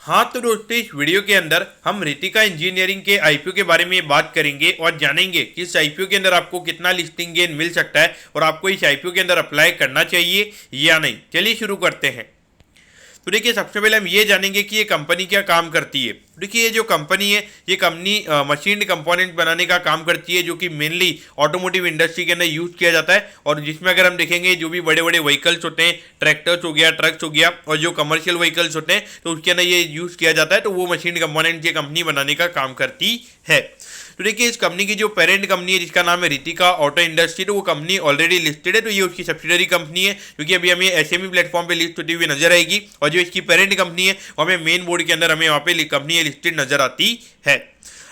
हाँ तो दोस्तों, इस वीडियो के अंदर हम रितिका इंजीनियरिंग के आईपीओ के बारे में बात करेंगे और जानेंगे कि इस आईपीओ के अंदर आपको कितना लिस्टिंग गेन मिल सकता है और आपको इस आईपीओ के अंदर अप्लाई करना चाहिए या नहीं। चलिए शुरू करते हैं। तो देखिए, सबसे पहले हम ये जानेंगे कि ये कंपनी क्या काम करती है। देखिए, ये जो कंपनी है, ये कंपनी मशीन कंपोनेंट बनाने का काम करती है, जो कि मेनली ऑटोमोटिव इंडस्ट्री के अंदर यूज़ किया जाता है। और जिसमें अगर हम देखेंगे, जो भी बड़े बड़े व्हीकल्स होते हैं, ट्रैक्टर्स हो गया, ट्रक्स हो गया, और जो कमर्शियल व्हीकल्स होते हैं, तो उसके अंदर ये यूज़ किया जाता है। तो वो मशीन कंपोनेंट ये कंपनी बनाने का काम करती है। तो देखिए, इस कंपनी की जो पेरेंट कंपनी है, जिसका नाम है रितिका ऑटो इंडस्ट्री, तो वो कंपनी ऑलरेडी लिस्टेड है। तो ये उसकी सब्सिडरी कंपनी है, क्योंकि अभी हमें एसएमई प्लेटफॉर्म पे लिस्ट होती हुई नजर आएगी। और जो इसकी पेरेंट कंपनी है, वो हमें मेन बोर्ड के अंदर हमें वहाँ पे कंपनी लिस्टेड नजर आती है।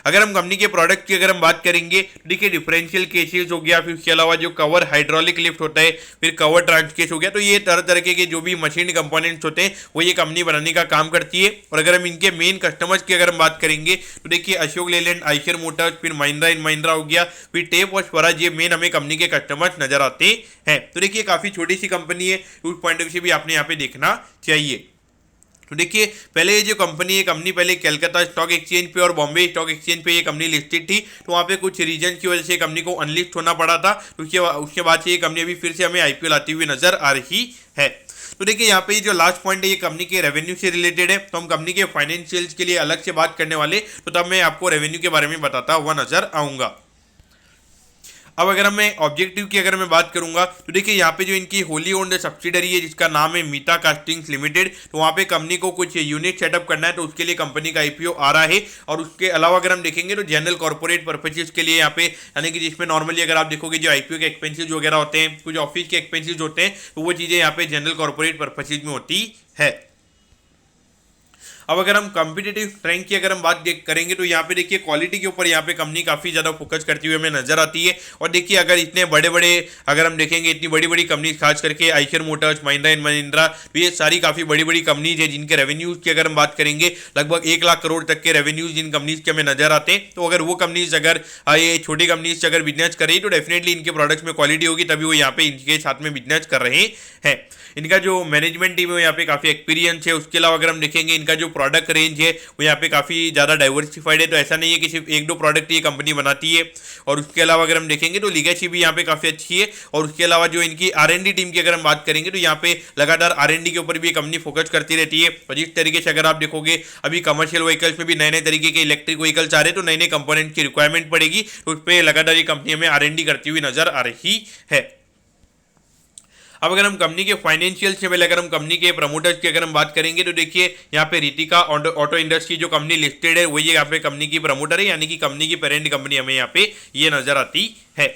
अगर हम कंपनी के प्रोडक्ट की अगर हम बात करेंगे, तो देखिए, डिफरेंशियल केसेस हो गया, फिर उसके अलावा जो कवर हाइड्रोलिक लिफ्ट होता है, फिर कवर ट्रांसकेस हो गया। तो ये तरह तरह के जो भी मशीन कंपोनेंट्स होते हैं, वो ये कंपनी बनाने का काम करती है। और अगर हम इनके मेन कस्टमर्स की अगर हम बात करेंगे, तो देखिए, अशोक लेलैंड, आइशर मोटर्स, फिर महिंद्रा एंड महिंद्रा हो गया, फिर टेप और स्वराज, ये मेन हमें कंपनी के कस्टमर्स नजर आते हैं। तो देखिए, काफी छोटी सी कंपनी है, उस पॉइंट ऑफ व्यू से भी आपने यहाँ पे देखना चाहिए। तो देखिए, पहले ये जो कंपनी है, कंपनी पहले कलकत्ता स्टॉक एक्सचेंज पे और बॉम्बे स्टॉक एक्सचेंज पे ये कंपनी लिस्टेड थी। तो वहाँ पे कुछ रीजन की वजह से कंपनी को अनलिस्ट होना पड़ा था। तो उसके बाद से ये कंपनी अभी फिर से हमें आईपीओ लाती हुई नजर आ रही है। तो देखिए, यहाँ पे जो लास्ट पॉइंट है, ये कंपनी के रेवेन्यू से रिलेटेड है। तो हम कंपनी के फाइनेंशियल्स के लिए अलग से बात करने वाले, तो तब मैं आपको रेवेन्यू के बारे में बताता हुआ नजर आऊंगा। अब अगर मैं ऑब्जेक्टिव की अगर मैं बात करूंगा, तो देखिए, यहाँ पे जो इनकी होली ओन्ड सब्सिडरी है, जिसका नाम है मीता कास्टिंग्स लिमिटेड, तो वहाँ पे कंपनी को कुछ यूनिट सेटअप करना है। तो उसके लिए कंपनी का आईपीओ आ रहा है। और उसके अलावा अगर हम देखेंगे, तो जनरल कॉर्पोरेट पर्पजेस के लिए यहाँ पे, यानी कि जिसमें नॉर्मली अगर आप देखोगे, जो आईपीओ के एक्सपेंसिस वगैरह होते हैं, कुछ ऑफिस के एक्सपेंसिस होते हैं, तो वो चीज़ें यहाँ पे जनरल कॉर्पोरेट पर्पजेस में होती है। अब अगर हम कॉम्पिटेटिव स्ट्रेंथ की अगर हम बात करेंगे, तो यहाँ पे देखिए, क्वालिटी के ऊपर यहाँ पे कंपनी काफ़ी ज़्यादा फोकस करती हुई हमें नजर आती है। और देखिए, अगर इतने बड़े बड़े अगर हम देखेंगे, इतनी बड़ी बड़ी कंपनी, खास करके आइशर मोटर्स, महिंद्रा एंड महिंद्रा, तो ये सारी काफ़ी बड़ी बड़ी कंपनीज है, जिनके रेवेन्यूज की अगर हम बात करेंगे, लगभग 1 लाख करोड़ तक के रेवेन्यूज जिन कंपनीज के हमें नजर आते हैं। तो अगर वो कंपनीज अगर ये छोटी कंपनीज से अगर बिजनेस करें, तो डेफिनेटली इनके प्रोडक्ट्स में क्वालिटी होगी, तभी वो यहाँ पे इनके साथ में बिजनेस कर रहे हैं। इनका जो मैनेजमेंट टीम है, यहाँ पे काफ़ी एक्सपीरियंस है। उसके अलावा अगर हम देखेंगे, इनका जो प्रोडक्ट रेंज है, वो यहाँ पे काफ़ी ज़्यादा डाइवर्सिफाइड है। तो ऐसा नहीं है कि सिर्फ 1-2 प्रोडक्ट ये कंपनी बनाती है। और उसके अलावा अगर हम देखेंगे, तो लीगेसी भी यहाँ पे काफ़ी अच्छी है। और उसके अलावा जो इनकी R&D टीम की अगर हम बात करेंगे, तो यहाँ पे लगातार R&D के ऊपर भी ये कंपनी फोकस करती रहती है। और जिस तरीके से अगर आप देखोगे, अभी कमर्शियल व्हीकल्स में भी नए नए तरीके के इलेक्ट्रिक व्हीकल्स आ रहे हैं, तो नए नए कंपोनेंट की रिक्वायरमेंट पड़ेगी। तो उस पर लगातार ये कंपनी हमें R&D करती हुई नजर आ रही है। अब अगर हम कंपनी के फाइनेंशियल से पहले अगर हम कंपनी के प्रमोटर्स की अगर हम बात करेंगे, तो देखिए, यहाँ पे रितिका ऑटो इंडस्ट्री जो कंपनी लिस्टेड है, वही यहाँ पे कंपनी की प्रमोटर है, यानी कि कंपनी की पेरेंट कंपनी हमें यहाँ पे ये नजर आती है।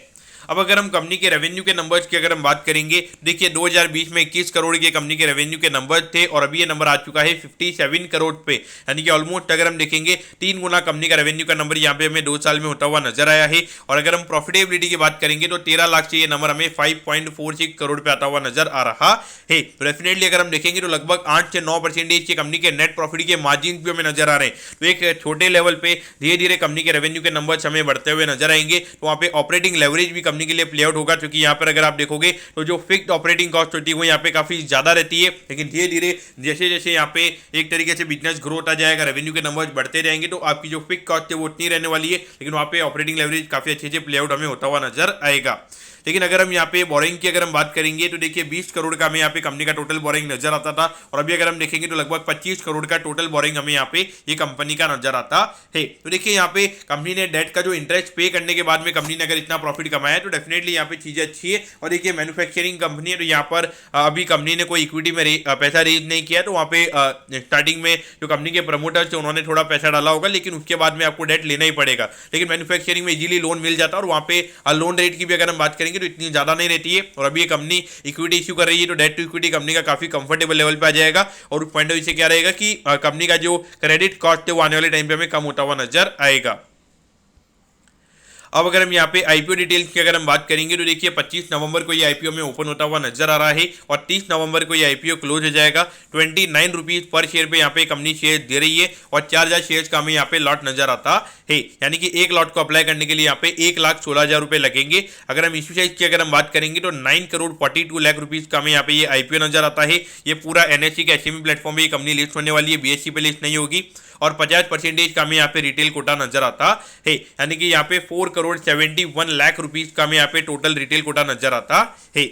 अब अगर हम कंपनी के रेवेन्यू के नंबर्स की अगर हम बात करेंगे, देखिए, 2020 में 21 करोड़ के कंपनी के रेवेन्यू के नंबर थे, और अभी ये नंबर आ चुका है 57 करोड़ पे, यानी कि ऑलमोस्ट अगर हम देखेंगे 3 गुना कंपनी का रेवेन्यू का नंबर यहाँ पे हमें 2 साल में होता हुआ नजर आया है। और अगर हम प्रॉफिटेबिलिटी की बात करेंगे, तो 13 लाख से ये नंबर हमें 5.46 करोड़ पे आता हुआ नजर आ रहा है। तो डेफिनेटली अगर हम देखेंगे, तो लगभग 8 से 9% की कंपनी के नेट प्रॉफिट के मार्जिन भी हमें नजर आ रहे हैं। तो एक छोटे लेवल पे धीरे धीरे कंपनी के रेवेन्यू के नंबर हमें बढ़ते हुए नजर आएंगे। तो वहाँ पे ऑपरेटिंग लेवरेज भी कंपनी के लिए प्ले आउट होगा, क्योंकि यहाँ पर अगर आप देखोगे, तो जो फिक्स्ड ऑपरेटिंग कॉस्ट होती है, वो यहाँ पे काफी ज्यादा रहती है। लेकिन धीरे धीरे जैसे जैसे यहाँ पे एक तरीके से बिजनेस ग्रोथ आ जाएगा, रेवेन्यू के नंबर्स बढ़ते जाएंगे, तो आपकी जो फिक्स कॉस्ट है वो उतनी रहने वाली है। लेकिन वहाँ पे ऑपरेटिंग लेवरेज काफी अच्छे से प्ले आउट हमें होता हुआ नजर आएगा। लेकिन अगर हम यहाँ पे बोरिंग की अगर हम बात करेंगे, तो देखिए, 20 करोड़ का हमें यहाँ पे कंपनी का टोटल बोरिंग नजर आता था। और अभी अगर हम देखेंगे, तो लगभग 25 करोड़ का टोटल बोरिंग हमें यहाँ पे ये कंपनी का नजर आता है। तो देखिए, यहाँ पे कंपनी ने डेट का जो इंटरेस्ट पे करने के बाद में कंपनी ने अगर इतना प्रॉफिट कमाया है, तो डेफिनेटली यहाँ पे चीजें अच्छी है। और देखिए, मैन्युफैक्चरिंग कंपनी है, तो यहाँ पर अभी कंपनी ने कोई इक्विटी में पैसा रेज नहीं किया। तो वहाँ पे स्टार्टिंग में जो कंपनी के प्रमोटर्स है, उन्होंने थोड़ा पैसा डाला होगा, लेकिन उसके बाद में आपको डेट लेना ही पड़ेगा। लेकिन मैन्युफैक्चरिंग में इजीली लोन मिल जाता है। और वहाँ पे लोन रेट की भी अगर हम बात करेंगे, तो इतनी ज्यादा नहीं रहती है। और अभी ये कंपनी इक्विटी इश्यू कर रही है, तो डेट टू इक्विटी कंपनी का काफी कंफर्टेबल लेवल पे आ जाएगा। और उस पॉइंट ऑफ व्यू से क्या रहेगा कि कंपनी का जो क्रेडिट कॉस्ट है, वो आने वाले टाइम पे हमें कम होता हुआ नजर आएगा। अब अगर हम यहाँ पे आईपीओ डिटेल्स की अगर हम बात करेंगे तो देखिए 25 नवंबर को ये आईपीओ में ओपन होता हुआ नजर आ रहा है और 30 नवंबर को ये आईपीओ क्लोज हो जाएगा। 29 रुपीज पर शेयर पे यहाँ पे कंपनी शेयर दे रही है और 4000 शेयर का हमें यहाँ पे लॉट नजर आता है, यानी कि एक लॉट को अप्लाई करने के लिए यहाँ पे 1,16,000 रुपए लगेंगे। अगर हम इश्यू साइज की अगर हम बात करेंगे तो 9,42,00,000 रुपीज का हमें यहाँ पे ये आईपीओ नजर आता है। ये पूरा एनएससी के एसएमई प्लेटफॉर्म पे ये कंपनी लिस्ट होने वाली है, बीएससी पे लिस्ट नहीं होगी और 50% का हमें यहाँ पे रिटेल कोटा नजर आता है, यानी कि यहाँ पे 4,71,00,000 रुपीज का हमें यहाँ पे टोटल रिटेल कोटा नजर आता है।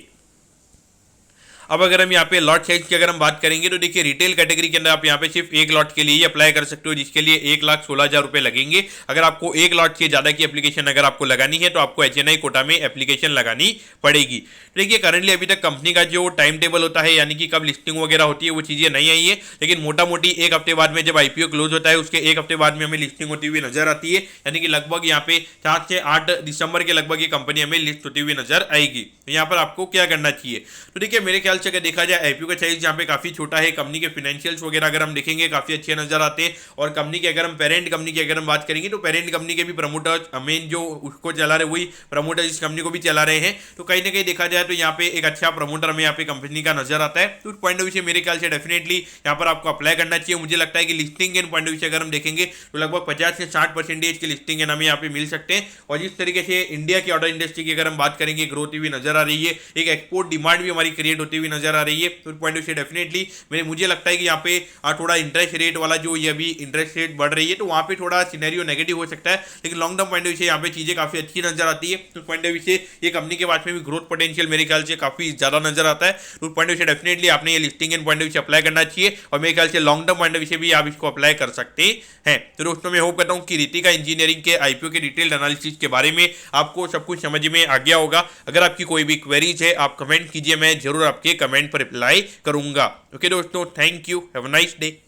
अब अगर हम यहाँ पे लॉट साइज की अगर हम बात करेंगे तो देखिए रिटेल कैटेगरी के अंदर आप यहाँ पे सिर्फ एक लॉट के लिए ही अप्लाई कर सकते हो, जिसके लिए 1,16,000 रुपए लगेंगे। अगर आपको एक लॉट से ज्यादा की एप्लीकेशन अगर आपको लगानी है तो आपको एचएनआई कोटा में एप्लीकेशन लगानी पड़ेगी। देखिए करंटली अभी तक कंपनी का जो टाइम टेबल होता है, यानी कि कब लिस्टिंग वगैरह होती है, वो चीजें नहीं आई है, लेकिन मोटा मोटी एक हफ्ते बाद में जब आईपीओ क्लोज होता है उसके एक हफ्ते बाद में हमें लिस्टिंग होती हुई नजर आती है, यानी कि लगभग यहाँ पे 7 से 8 दिसंबर के लगभग ये कंपनी हमें लिस्ट होती हुई नजर आएगी। तो यहाँ पर आपको क्या करना चाहिए, तो देखिए मेरे ख्याल से अगर देखा जाए आईपीओ का साइज यहाँ पे काफी छोटा है, कंपनी के फाइनेंशियल्स वगैरह अगर हम देखेंगे काफी अच्छे नजर आते हैं और कंपनी के अगर हम पेरेंट कंपनी की अगर हम बात करेंगे तो पेरेंट कंपनी के भी प्रमोटर्स मेन जो उसको चला रहे वही प्रमोटर इस कंपनी को भी चला रहे हैं। तो कहीं ना कहीं देखा जाए तो यहाँ पे एक अच्छा प्रमोटर हमें यहाँ पे कंपनी का नजर आता है। तो पॉइंट ऑफ व्यू से मेरे ख्याल से डेफिनेटली यहाँ पर आपको अप्लाई करना चाहिए। मुझे लगता है कि लिस्टिंग के पॉइंट ऑफ व्यू से अगर हम देखेंगे तो लगभग 50 से 60% की लिस्टिंग हमें यहाँ पे मिल सकते हैं और जिस तरीके से इंडिया की ऑटो इंडस्ट्री की अगर हम बात करेंगे ग्रोथ भी नजर आ रही है, एक एक्सपोर्ट डिमांड भी हमारी क्रिएट होती हुई नजर आ रही है। तो पॉइंट ऑफ व्यू से डेफिनेटली मुझे लगता है कि यहाँ पे थोड़ा इंटरेस्ट रेट वाला जो ये अभी इंटरेस्ट रेट बढ़ रही है तो वहाँ पे थोड़ा सिनेरियो नेगेटिव हो सकता है, लेकिन long term point of view से यहाँ पे चीजें काफी अच्छी नजर आती है। तो पॉइंट ऑफ व्यू से ये कंपनी के पास में भी ग्रोथ पोटेंशियल मेरे ख्याल से काफी ज्यादा नजर आता है। तो पॉइंट ऑफ व्यू से डेफिनेटली आपने ये listing and point of view से अप्लाई करना चाहिए और मेरे ख्याल से long term point of view से भी आप इसको अप्लाई कर सकते हैं। तो दोस्तों मैं होप करता हूँ कि रीतिका इंजीनियरिंग के आईपीओ के डिटेल्ड एनालिसिस के बारे में आपको सब कुछ समझ में आ गया होगा। अगर आपकी कोई भी क्वेरीज है आप कमेंट कीजिए, मैं जरूर आपके कमेंट पर रिप्लाई करूंगा। ओके दोस्तों, thank you, have a nice day.